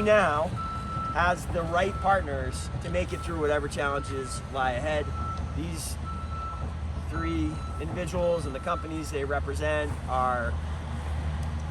city now has the right partners to make it through whatever challenges lie ahead. These three individuals and the companies they represent are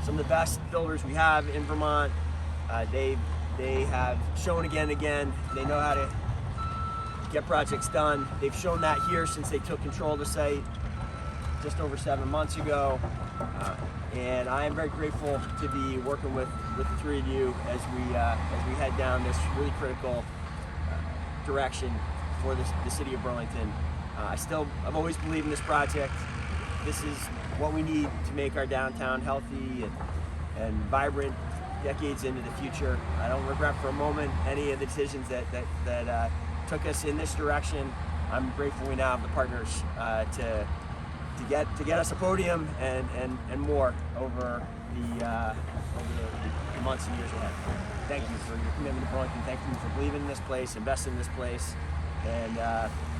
some of the best builders we have in Vermont. They have shown again and again they know how to get projects done. They've shown that here since they took control of the site just over 7 months ago. And I am very grateful to be working with the three of you as we head down this really critical direction for the city of Burlington. I've always believed in this project. This is what we need to make our downtown healthy and vibrant decades into the future. I don't regret for a moment any of the decisions that took us in this direction. I'm grateful we now have the partners to get us a podium and more over the months and years ahead. Thank you for your commitment to Burlington. Thank you for believing in this place, investing in this place, and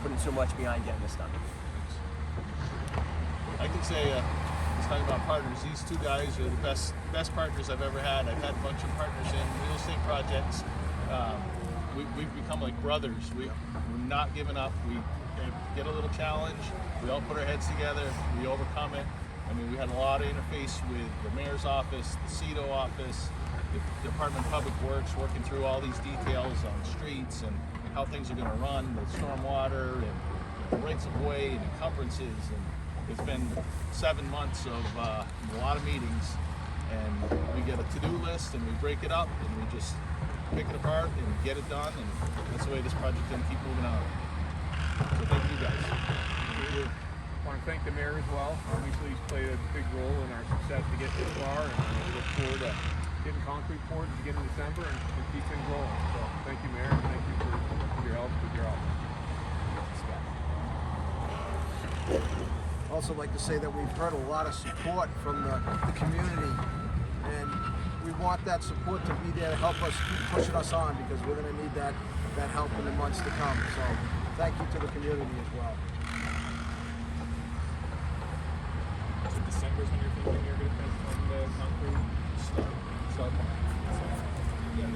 putting so much behind getting this done. I can say, just talking about partners, these two guys are the best partners I've ever had. I've had a bunch of partners in real estate projects. We've become like brothers. We're not giving up. We get a little challenge. We all put our heads together. We overcome it. I mean, we had a lot of interface with the mayor's office, the CEDO office, the Department of Public Works, working through all these details on streets and how things are going to run, the stormwater and rights of way and encumbrances. And it's been 7 months of a lot of meetings, and we get a to-do list and we break it up and we just pick it apart and get it done, and that's the way this project's going to keep moving on. So thank you guys. I want to thank the mayor as well. Obviously, he's played a big role in our success to get this far, and we look forward to getting concrete poured at the beginning of December and keep things rolling. So thank you, Mayor, and thank you for your help with your office. Also like to say that we've heard a lot of support from the community, and we want that support to be there to help us keep pushing us on, because we're going to need that help in the months to come. So thank you to the community as well. So December is when you're thinking you're going to finish on the concrete start. Yeah,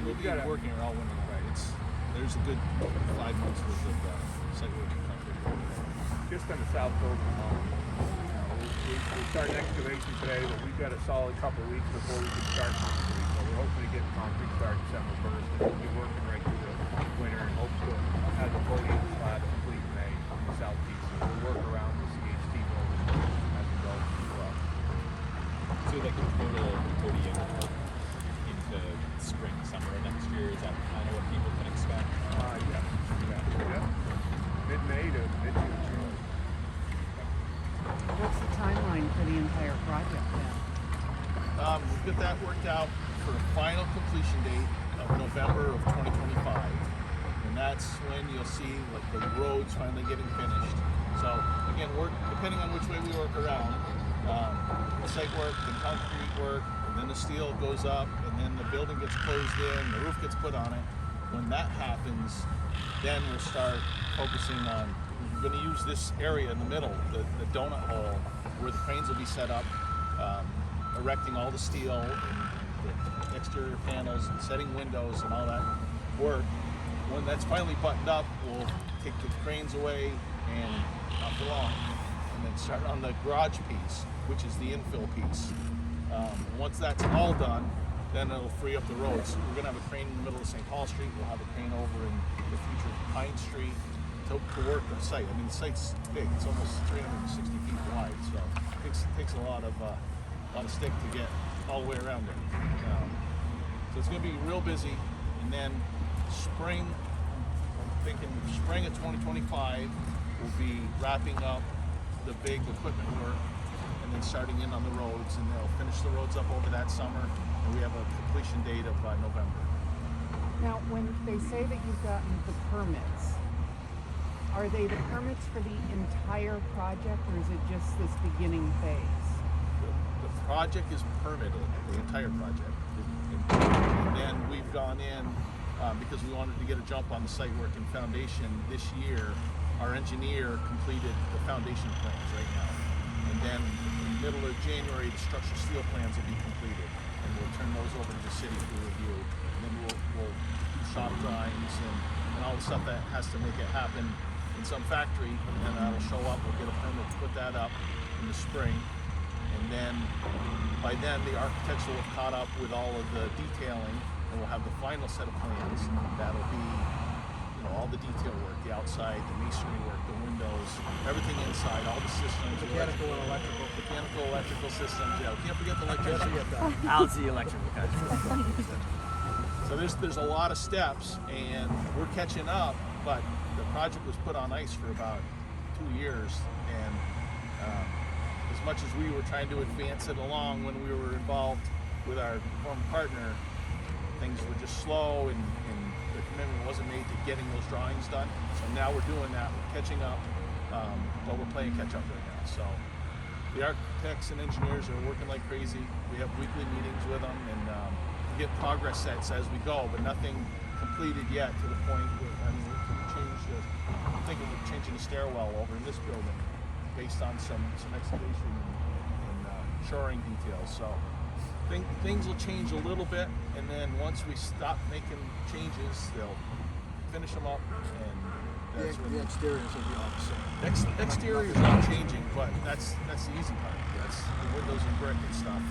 we'll be working here all winter, right? There's a good 5 months worth of site work and concrete. Just on the south coast of Vermont. We're starting excavation today, but we've got a solid couple of weeks before we can start concrete. So we're hoping to get concrete started December 1st, and we'll be working right through the winter and hope to have the podium slab complete in May on the south piece. So we'll work around the CHT building as we go as well. So like a total podium into spring, summer next year, is that kind of what people can expect? Yeah. Mid-May to mid-June. What's the timeline for the entire project then? We've got that worked out for a final completion date of November of 2025. And that's when you'll see like the roads finally getting finished. So again, depending on which way we work around, the site work, the concrete work, and then the steel goes up, and then the building gets closed in, the roof gets put on it. When that happens, then we'll start focusing on, we're going to use this area in the middle, the donut hole, where the cranes will be set up, erecting all the steel and the exterior panels and setting windows and all that work. When that's finally buttoned up, we'll take the cranes away and off the lawn, and then start on the garage piece, which is the infill piece. Once that's all done, then it'll free up the roads. We're going to have a crane in the middle of St. Paul Street. We'll have a crane over in the future Pine Street to work the site. I mean, the site's big. It's almost 360 feet wide, so it takes a lot of stick to get all the way around it. So it's going to be real busy, and then spring, I'm thinking spring of 2025, we'll be wrapping up the big equipment work and then starting in on the roads, and they'll finish the roads up over that summer, and we have a completion date of November. Now, when they say that you've gotten the permits, are they the permits for the entire project, or is it just this beginning phase? The project is permitted, the entire project. And then we've gone in, because we wanted to get a jump on the site work and foundation this year, our engineer completed the foundation plans right now. And then in the middle of January, the structural steel plans will be completed. And we'll turn those over to the city for review. And shop drawings and all the stuff that has to make it happen in some factory, and that'll show up. We'll get a permit to put that up in the spring, and then by then the architects will have caught up with all of the detailing, and we'll have the final set of plans. That'll be, you know, all the detail work, the outside, the masonry work, the windows, everything inside, all the systems, Mechanical and electrical systems. Yeah, we can't forget the Can't electricity. forget that. Al's the electrical guy. So there's a lot of steps, and we're catching up. But the project was put on ice for about 2 years, and as much as we were trying to advance it along when we were involved with our former partner, things were just slow, and the commitment wasn't made to getting those drawings done. So now we're doing that. We're catching up, but we're playing catch up right now. So the architects and engineers are working like crazy. We have weekly meetings with them, and we get progress sets as we go, but nothing completed yet to the point where, I mean, I'm thinking we're changing the stairwell over in this building based on some excavation and shoring details. So things will change a little bit, and then once we stop making changes, they'll finish them up, and that's The exteriors will be all the same. Exterior is not changing, but that's the easy part. That's the windows and brick and stuff.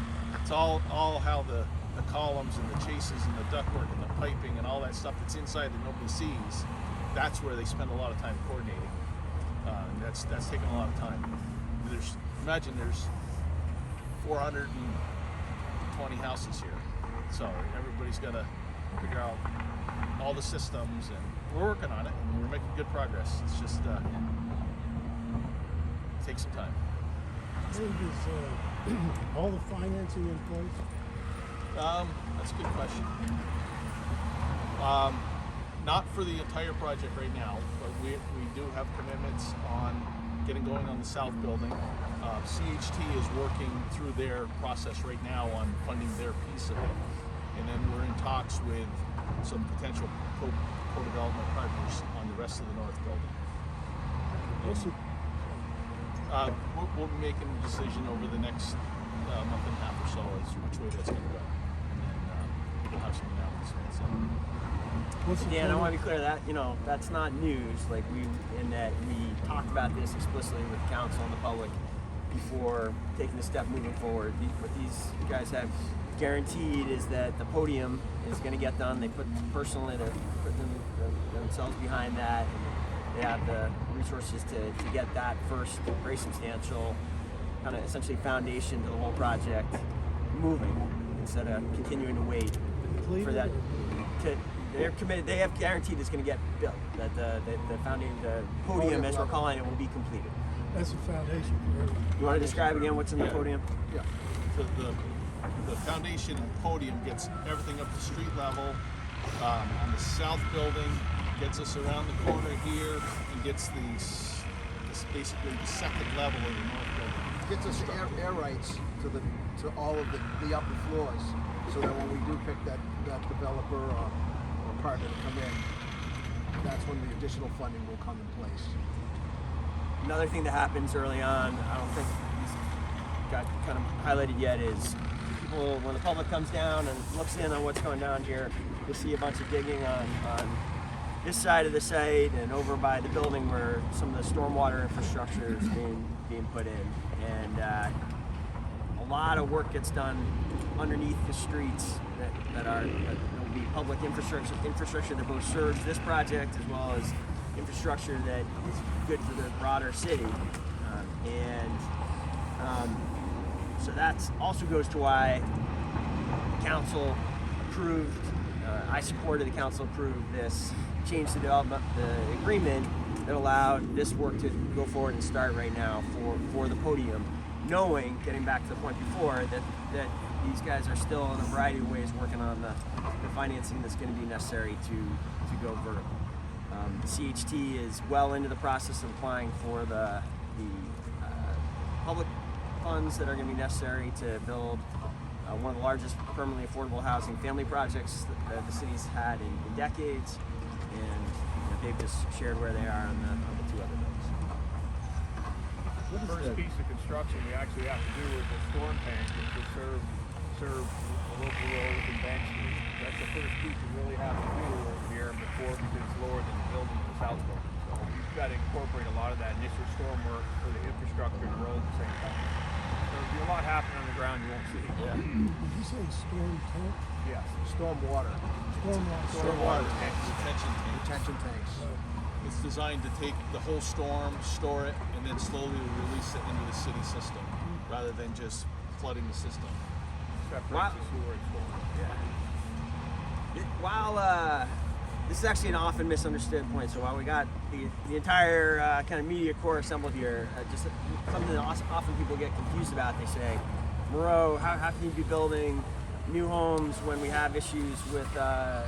It's all how the columns and the chases and the ductwork and the piping and all that stuff that's inside that nobody sees. That's where they spend a lot of time coordinating. And that's taking a lot of time. Imagine there's 420 houses here, so everybody's got to figure out all the systems, and we're working on it, and we're making good progress. It's just takes some time. Is all the financing in place? That's a good question. Not for the entire project right now, but we do have commitments on getting going on the south building. CHT is working through their process right now on funding their piece of it. And then we're in talks with some potential co-development partners on the rest of the north building. We'll be making a decision over the next month and a half or so as to which way that's going to go. And then we'll have some announcements. Dan, I want to be clear that, you know, that's not news. Like in that we talked about this explicitly with council and the public before taking the step moving forward. What these guys have guaranteed is that the podium is going to get done. They put personally, they're putting themselves behind that. And they have the resources to get that first very substantial kind of essentially foundation to the whole project moving instead of continuing to wait for that. They're committed. They have guaranteed it's going to get built. That the foundation, the podium, as we're calling it, will be completed. That's the foundation for everything. You want to describe again what's in the podium? Yeah. So the foundation podium gets everything up to street level. On the south building, gets us around the corner here, and gets this basically the second level of the north building. Gets us air rights to all of the upper floors, so that when we do pick that developer or partner to come in, that's when the additional funding will come in place. Another thing that happens early on, I don't think he's got kind of highlighted yet, is people, when the public comes down and looks in on what's going down here, you'll see a bunch of digging on this side of the site and over by the building where some of the stormwater infrastructure is being put in. And a lot of work gets done underneath the streets that will be public infrastructure that both serves this project as well as infrastructure that is good for the broader city. So that also goes to why the council approved, I supported, the council approved this change to the agreement that allowed this work to go forward and start right now for the podium, knowing, getting back to the point before, that these guys are still in a variety of ways working on the financing that's going to be necessary to go vertical. The CHT is well into the process of applying for the public funds that are going to be necessary to build one of the largest permanently affordable housing family projects that the city's had in decades, and they've just shared where they are on the two other bills. The first piece of construction we actually have to do is the storm tank, which will serve the local roads and Bank Street. That's the first piece we really have to do over here. before because it's lower than the building in the south building. So we've got to incorporate a lot of that initial storm work for the infrastructure and the road at the same time. So there'll be a lot happening on the ground you won't see. Yeah. Did you say storm tank? Yes. Storm water, Storm water. Stormwater tanks, retention tanks. retention tanks. It's designed to take the whole storm, store it, and then slowly release it into the city system, rather than just flooding the system. Separates Wow. the sewer and storm. While this is actually an often misunderstood point, so while we got the entire kind of media corps assembled here, just something that often people get confused about. They say, Moreau, how can you be building new homes when we have issues with our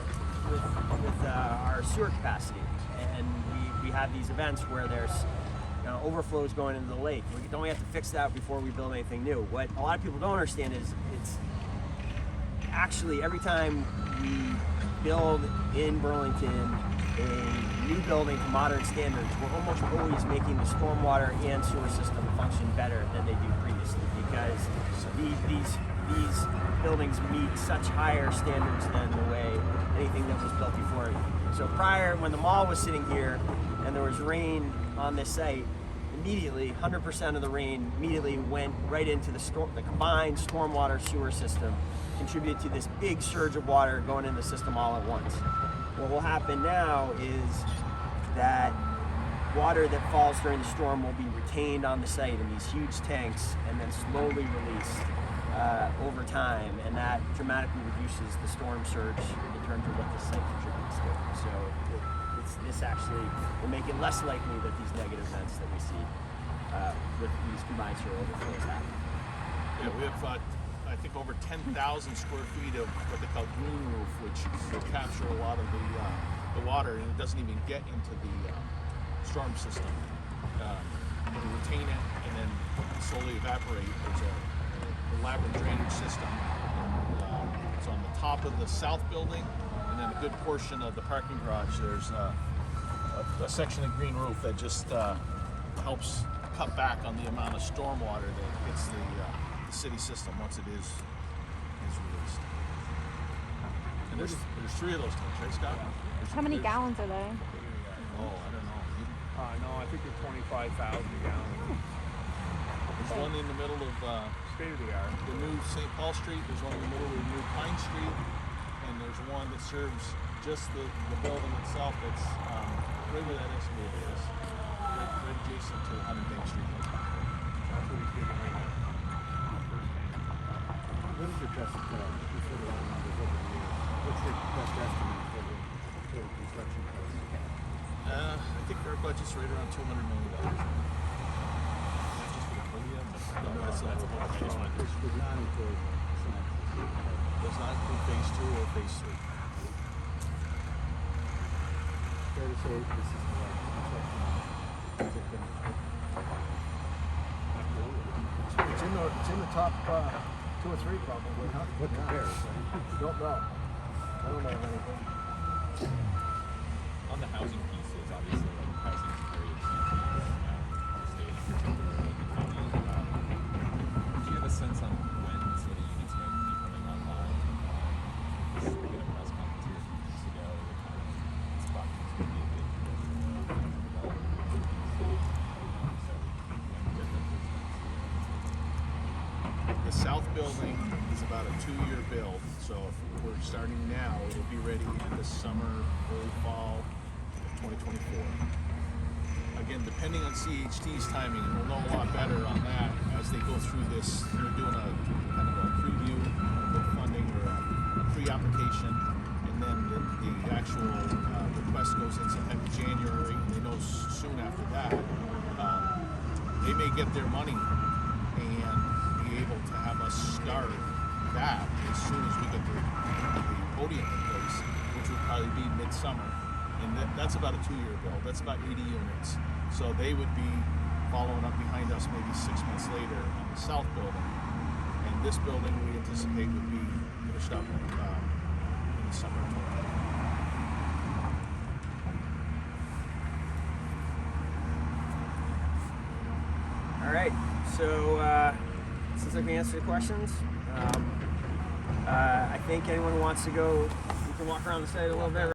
sewer capacity? And we have these events where there's overflows going into the lake. Don't we have to fix that before we build anything new? What a lot of people don't understand is it's actually every time we build in Burlington a new building to modern standards, we're almost always making the stormwater and sewer system function better than they do previously, because these buildings meet such higher standards than the way anything that was built before. So prior, when the mall was sitting here and there was rain on this site, immediately 100% of the rain immediately went right into the combined stormwater sewer system, contributed to this big surge of water going in the system all at once. What will happen now is that water that falls during the storm will be retained on the site in these huge tanks and then slowly released over time, and that dramatically reduces the storm surge in terms of what the site contributes to. So this actually will make it less likely that these negative events that we see with these combined sewer overflows happen. Yeah, we have, I think, over 10,000 square feet of what they call green roof, which will capture a lot of the water, and it doesn't even get into the storm system. It'll retain it and then slowly evaporate. There's a elaborate drainage system. It's on the top of the south building, and then a good portion of the parking garage. There's a section of green roof that just helps cut back on the amount of storm water that hits the city system once it is released. And there's three of those tanks, right, Scott? How many gallons are they? Oh, I don't know. No, I think it's 25,000 gallons. There's one in the middle of State of the art. the new St. Paul Street. There's one in the middle of the new Pine Street, and there's one that serves just the building itself. That's right where that excavator is, right adjacent to 100 Main Street. That's what he's giving right now. What is your best, you said a lot of numbers over the years. What's your best estimate for the total construction cost? I think our budget's right around $200 million. Not just for the podium, but that's the whole thing. Which does not include cement. Does not include phase 2 or phase 3. Fair to say this is the right construction project finished. It's in the top 2 or 3 probably, huh? What compares, right? Don't know. I don't know of anything. On the housing pieces, obviously, like housing is very expensive in the state, particularly in the county. Do you have a sense on when some of the units might be coming online? Just thinking of press conference here a few weeks ago, the kind of spot was going to be a big The south building is about a 2-year build, so if we're starting now, it'll be ready in the summer, early fall of 2024. Again, depending on CHT's timing, and we'll know a lot better on that as they go through this. They're doing a kind of a preview of the funding or a pre-application, and then the actual request goes in sometime in January. They know soon after that. They may get their money and be able to have us start that as soon as we get the podium in place, which would probably be midsummer. And that's about a 2-year build. That's about 80 units. So they would be following up behind us maybe 6 months later on the south building. And this building we anticipate would be finished up in the summer of 2024. All right, so since I can answer the questions, I think anyone who wants to go, you can walk around the site a little bit.